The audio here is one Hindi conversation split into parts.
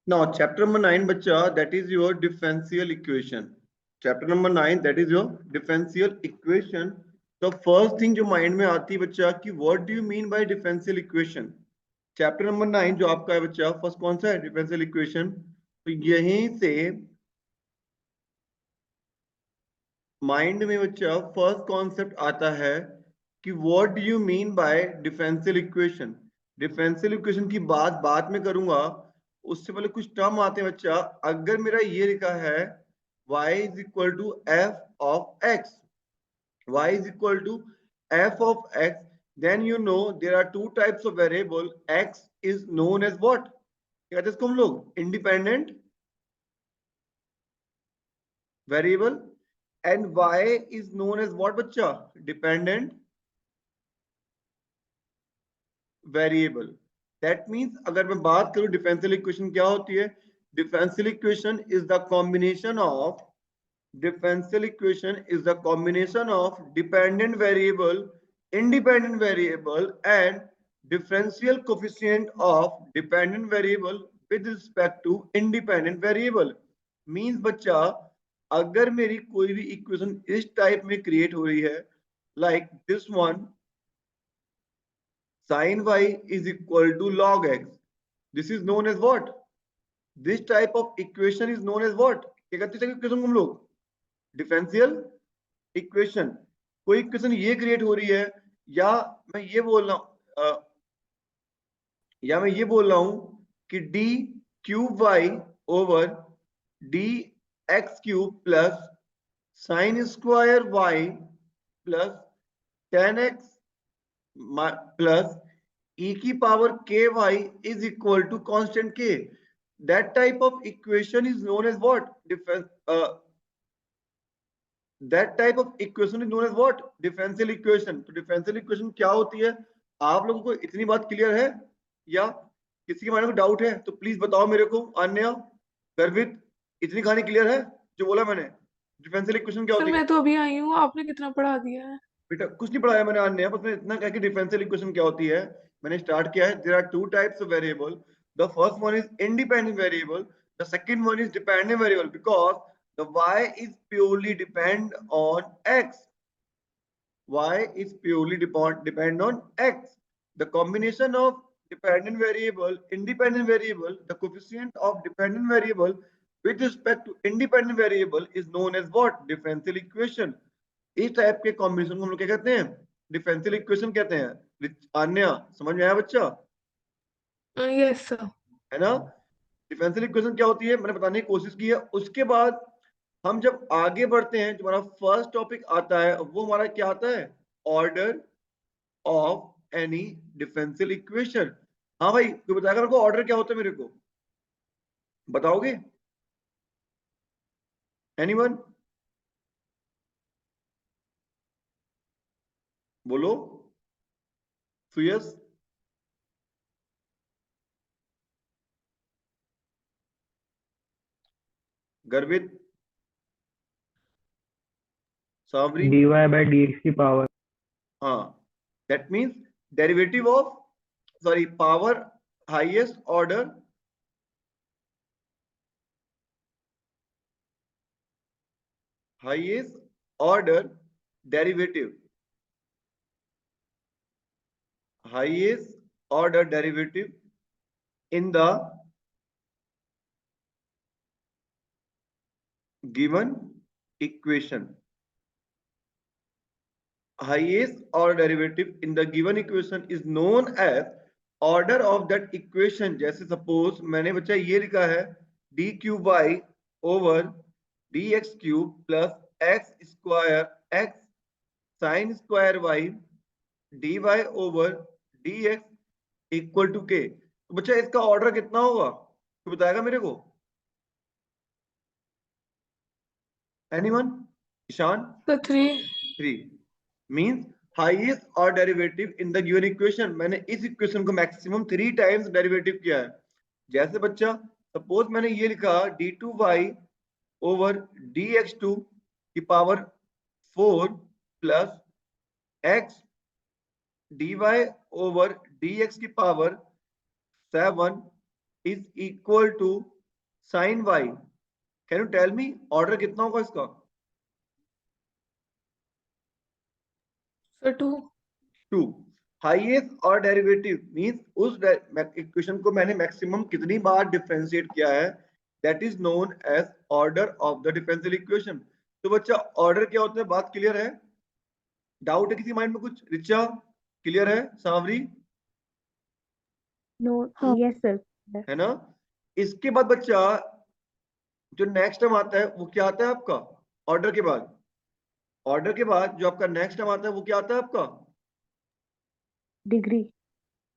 Now, chapter number 9, bacha, that is your differential equation. Chapter number 9, that is your differential equation. The first thing जो mind में आती है बच्चा कि what do you mean by differential equation? Chapter number 9 जो आपका है बच्चा, फर्स्ट कौन सा है? Differential equation. तो यहीं से माइंड में बच्चा फर्स्ट कॉन्सेप्ट आता है कि what do you mean by differential equation. Differential equation की बात बाद में करूंगा, उससे पहले कुछ टर्म आते हैं बच्चा। अगर मेरा ये लिखा है y is equal to f of x, y is equal to f of x, then you know there are two types of variable. X is known as what? क्या कहते हैं इसको हम लोग? Independent variable, and y is known as what बच्चा? Dependent variable. दैट मीन्स अगर मैं बात करूं डिफरेंशियल इक्वेशन क्या होती है, differential equation is the combination of differential equation is the combination of dependent variable, independent variable and differential coefficient of dependent variable with respect to independent variable। means बच्चा अगर मेरी कोई भी इक्वेशन इस टाइप में क्रिएट हो रही है, like this one, sin y is equal to log x, this is known as what? this type of equation is known as what? क्या कहते हैं इक्वेशन को हम लोग? Differential equation. कोई इक्वेशन ये क्रिएट हो रही है, या मैं ये बोल रहा हूं कि d cube y over d x cube plus sine square y plus ten x plus e की पावर के y is equal to constant k. That type of equation is known as what? That type of equation is known as what? Differential equation। तो differential equation क्या होती है? आप लोगों को इतनी बात क्लियर है, या किसी के माइंड में डाउट है तो प्लीज बताओ मेरे को। अन्य, गर्वित, इतनी कहानी क्लियर है जो बोला मैंने? डिफरेंशियल इक्वेशन क्या सर होती है? मैं तो अभी आई हूँ, आपने कितना पढ़ा दिया है? बेटा कुछ नहीं पढ़ाया मैंने अन्य, बस मैंने इतना कहा कि डिफरेंशियल इक्वेशन क्या होती है। मैंने स्टार्ट किया है, there are two types of variable. The first one is independent variable, the second one is dependent variable, because the y is purely depend on x। y is purely depend on x। The combination of dependent variable, independent variable, the coefficient of dependent variable with respect to independent variable is known as what? Differential equation। इस टाइप के कॉम्बिनेशन को हम लोग क्या कहते हैं? डिफरेंशियल इक्वेशन कहते हैं। अन्य समझ में आया बच्चा? Yes sir. है ना? डिफरेंशियल इक्वेशन क्या होती है मैंने बताने की कोशिश की है। उसके बाद हम जब आगे बढ़ते हैं, जो हमारा फर्स्ट टॉपिक आता है वो हमारा क्या आता है? Order of any differential equation. हाँ भाई, कोई बताएगा मेरे को ऑर्डर क्या होता है? मेरे को बताओगे? एनीवन? बोलो। सुयस, गर्वित, सावरी। dy by dx की पावर। हाँ, that means derivative of, sorry, power highest order, highest order derivative, highest order derivative in the given equation। highest order derivative in the given equation is known as order of that equation। जैसे सपोज मैंने बच्चा ये लिखा है d cube y over d x cube plus x square x sine square y d y over d x equal to k. तो बच्चा इसका ऑर्डर कितना होगा? तो बताएगा मेरे को? Anyone? Ishan? Sir 3। 3 means highest और derivative in the given equation. मैंने इस इक्वेशन को मैक्सिमम 3 टाइम्स डेरिवेटिव किया है। जैसे बच्चा सपोज मैंने ये लिखा d2y ओवर dx2 की power 4 plus x dy over dx की power 7 is equal to sine y. Can you tell me order कितना होगा इसका? सर 2। 2। हाईएस्ट और डेरिवेटिव मींस उस इक्वेशन को मैंने मैक्सिमम कितनी बार डिफरेंशिएट किया है, that is known as order of the differential equation. तो बच्चा ऑर्डर क्या होता है, बात क्लियर है? डाउट है किसी माइंड में कुछ? रिचा क्लियर है? सांवरी नो। Yes sir. है ना? इसके बाद बच्चा जो नेक्स्ट टर्म आता है वो क्या आता है आपका? ऑर्डर के बाद, ऑर्डर के बाद जो आपका नेक्स्ट टर्म आता है वो क्या आता है आपका? डिग्री।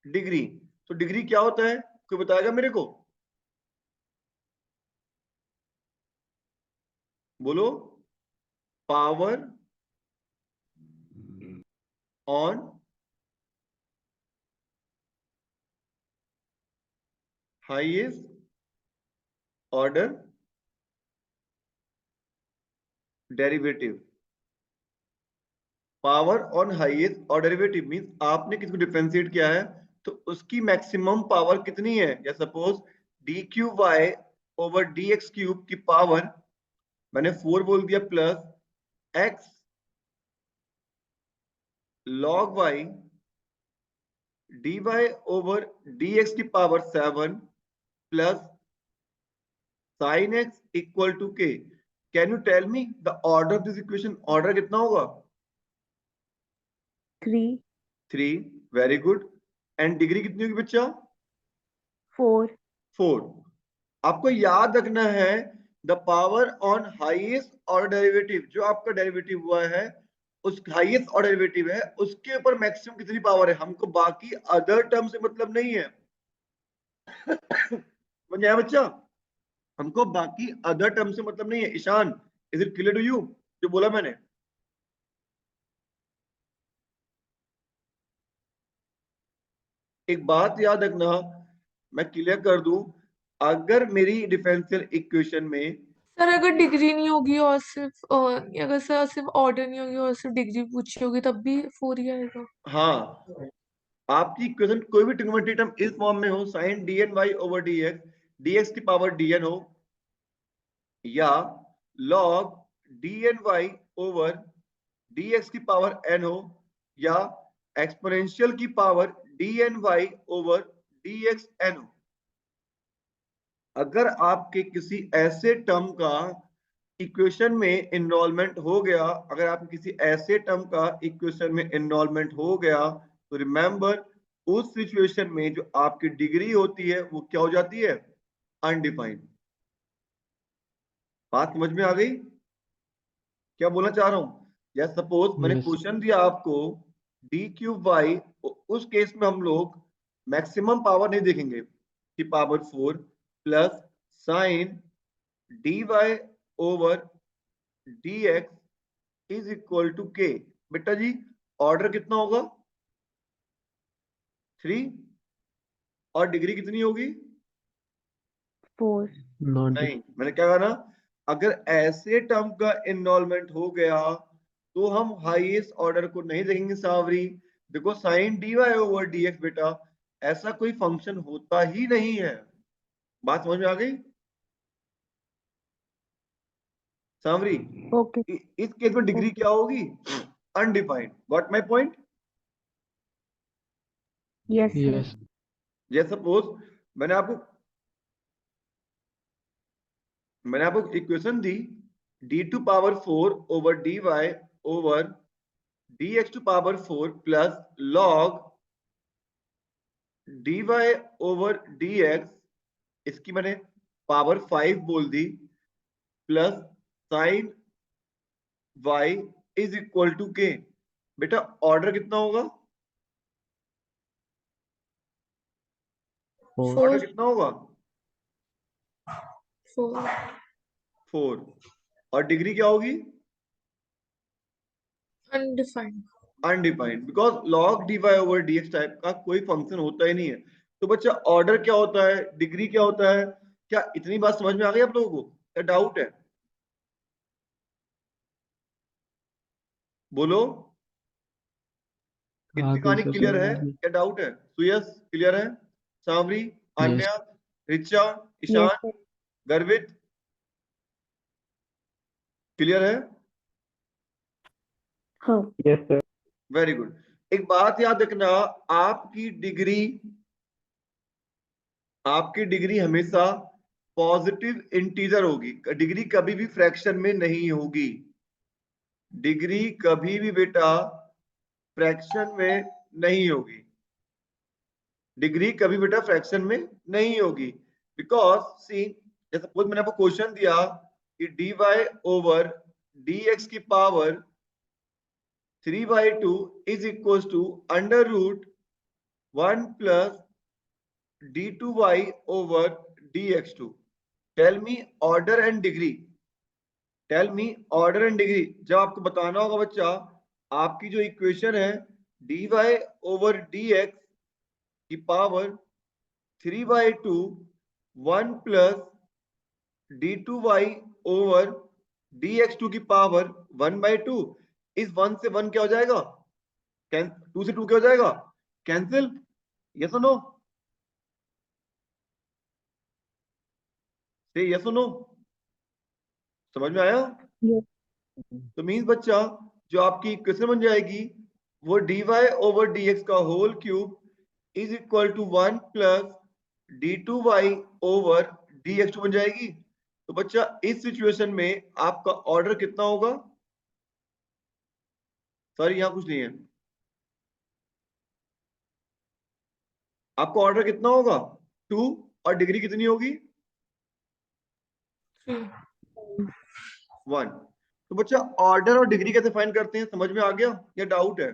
डिग्री। तो डिग्री क्या होता है, कोई बताएगा मेरे को? बोलो। Power on highest order derivative. Power on highest order derivative means आपने किसको डिफरेंशिएट किया है तो उसकी मैक्सिमम पावर कितनी है। या suppose d cube y over d x cube की पावर मैंने 4 बोल दिया plus x log y d y over d x की power 7 plus sine x equal to k. Can you tell me the order of this equation? Order कितना होगा? 3। 3। Very good. एंड डिग्री कितनी होगी बच्चा? 4। 4। आपको याद रखना है the power on highest order derivative, जो आपका डेरिवेटिव हुआ है उस हाईएस्ट ऑर्डर डेरिवेटिव है उसके ऊपर मैक्सिमम कितनी पावर है, हमको बाकी अदर टर्म से मतलब नहीं है। समझ आया बच्चा? हमको बाकी अदर टर्म से मतलब नहीं है। Ishan, is it clear to you जो बोला मैंने? एक बात याद रखना, मैं क्लियर कर दूं, अगर मेरी डिफरेंशियल इक्वेशन में सर अगर डिग्री नहीं होगी और सिर्फ अगर सर सिर्फ ऑर्डर नहीं होगी और सिर्फ डिग्री पूछी होगी तब भी 4 ही आएगा। हाँ आपकी इक्वेशन कोई भी ट्रिग्नोमेट्री टर्म इस फॉर्म में हो, sine d n y over d x, d x की पावर डी एन हो, या log d n y over d x की पावर एन हो, या एक्सपोनेंशियल की power d n y over d x n हो। अगर आपके किसी ऐसे टर्म का इक्वेशन में इनरोलमेंट हो गया, अगर आप किसी ऐसे टर्म का इक्वेशन में इनरोलमेंट हो गया तो रिमेंबर उस सिचुएशन में जो आपकी डिग्री होती है वो क्या हो जाती है? अनडिफाइंड। बात समझ में आ गई क्या बोलना चाह रहा हूं? या सपोज मैंने Yes. क्वेश्चन दिया आपको डी क्यूब वाई, उस केस में हम लोग मैक्सिमम पावर नहीं देखेंगे कि power 4 plus sine d y over d x is equal to k. बेटा जी ऑर्डर कितना होगा? 3। और डिग्री कितनी होगी? 4। Not नहीं, मैंने क्या कहा ना, अगर ऐसे टर्म का इनरोलमेंट हो गया तो हम हाईएस्ट ऑर्डर को नहीं देखेंगे सावरी। देखो sine d y over d x बेटा ऐसा कोई फंक्शन होता ही नहीं है। बात समझ में आ गई सावरी? ओके। इस केस में डिग्री क्या होगी? Undefined. Got my point? Yes yes. Sir. जैसे सपोज मैंने आपको मैंने आपको इक्वेशन दी d to power 4 over d y over d x to power 4 plus log d y over d x, इसकी मैंने पावर 5 बोल दी, plus sine y is equal to k. बेटा ऑर्डर कितना होगा? 4. 4। ऑर्डर कितना होगा? 4 4। और डिग्री क्या होगी? Undefined. Undefined, because log d y over d x type का कोई फंक्शन होता ही नहीं है। तो बच्चा ऑर्डर क्या होता है, डिग्री क्या होता है? क्या इतनी बात समझ में आ गई आप लोगों को? क्या डाउट है? बोलो। इतनी आ गई कहानी सर क्लियर समझ है? में। क्या डाउट है? सुयस क्लियर है? Sanvari, Yes. Anya, Richa, Yes, Ishan, sir. Garvit, clear है? हाँ. Yes, sir. Very good. एक बात याद रखना, आपकी डिग्री हमेशा पॉजिटिव इंटीजर होगी, डिग्री कभी भी फ्रैक्शन में नहीं होगी। डिग्री कभी भी बेटा फ्रैक्शन में नहीं होगी, डिग्री कभी बेटा फ्रैक्शन में नहीं होगी। बिकॉज सी, जैसे सपोज मैंने आपको क्वेश्चन दिया कि dy ओवर dx की power 3/2 is equal to under root 1 plus d2y over dx2। Tell me order and degree, tell me order and degree. जब आपको बताना होगा बच्चा, आपकी जो इक्वेशन है dy ओवर dx की power 3/2 1 plus d2y over dx2 की पावर 1/2, इस 1 से 1 क्या हो जाएगा, 2 से 2 क्या हो जाएगा, कैंसिल। यस और नो, से यस और नो, समझ में आया? Yes. तो मीन्स बच्चा जो आपकी इक्वेशन बन जाएगी वो dy ओवर dx का whole cube is equal to 1 plus d2y over dx2 बन जाएगी। तो बच्चा इस सिचुएशन में आपका ऑर्डर कितना होगा? सॉरी यहाँ कुछ नहीं है, आपका ऑर्डर कितना होगा 2, और डिग्री कितनी होगी 3. 1। तो बच्चा ऑर्डर और डिग्री कैसे फाइंड करते हैं, समझ में आ गया या डाउट है?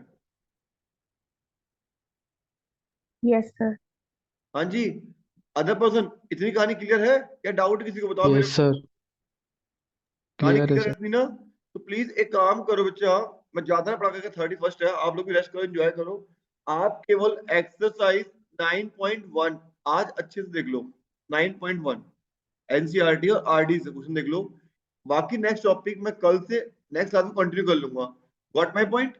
Yes, sir. हाँ जी, अदर पर्सन, इतनी कहानी क्लियर है या डाउट किसी को बताओ मेरे Yes, को? sir. कहानी Clear है क्लियर है sir. इतनी ना? तो प्लीज एक काम करो बच्चा, मैं ज्यादा पढ़ा के 31 है, आप लोग भी रेस्ट करो, एंजॉय करो। आप केवल एक्सरसाइज 9.1 आज अच्छे से देख लो, 9.1 एनसीईआरटी और आरडी से क्वेश्चन देख लो। बाकी नेक्स्ट टॉपिक मैं कल से नेक्स्ट क्लास में कंटिन्यू कर लूंगा। Got my point?